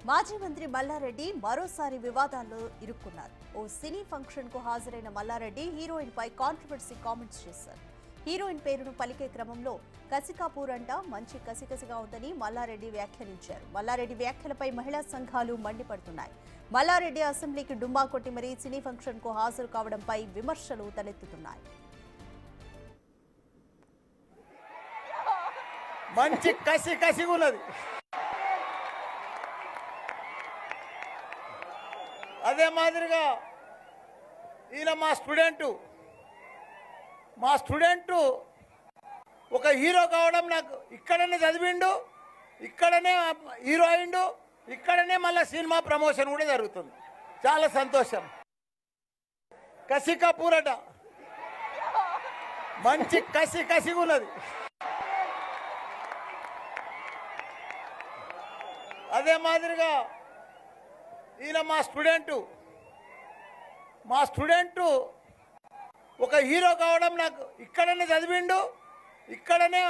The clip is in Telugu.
మాజీ మంత్రి మల్లారెడ్డి మరోసారి వివాదాల్లో ఇరుక్కున్నారు. ఓ సినీ ఫంక్షన్ కు హాజరైన మల్లారెడ్డి హీరోయిన్ పై కాంట్రవర్సీ కామెంట్స్ చేశారు. హీరోయిన్ పేరును పలికే క్రమంలో కసికాపూర్ అంట మంచి కసికసిగా ఉందని మల్లారెడ్డి వ్యాఖ్యానించారు. మల్లారెడ్డి వ్యాఖ్యలపై మహిళా సంఘాలు మండిపడుతున్నాయి. మల్లారెడ్డి అసెంబ్లీకి డుమ్మా కొట్టి మరీ సినీ ఫంక్షన్ కు హాజరు కావడంపై విమర్శలు తలెత్తుతున్నాయి. మంచి కసిగా ఉన్నది. అదే మాదిరిగా ఈయన మా స్టూడెంటు ఒక హీరో కావడం, నాకు ఇక్కడనే చదివిండు, ఇక్కడనే హీరో అయిండు, ఇక్కడనే మళ్ళీ సినిమా ప్రమోషన్ కూడా జరుగుతుంది. చాలా సంతోషం. కసికాపూర్ అట మంచి కసిగా ఉన్నది. అదే మాదిరిగా ఈయన మా స్టూడెంటు ఒక హీరో కావడం, నాకు ఇక్కడనే చదివిండు, ఇక్కడనే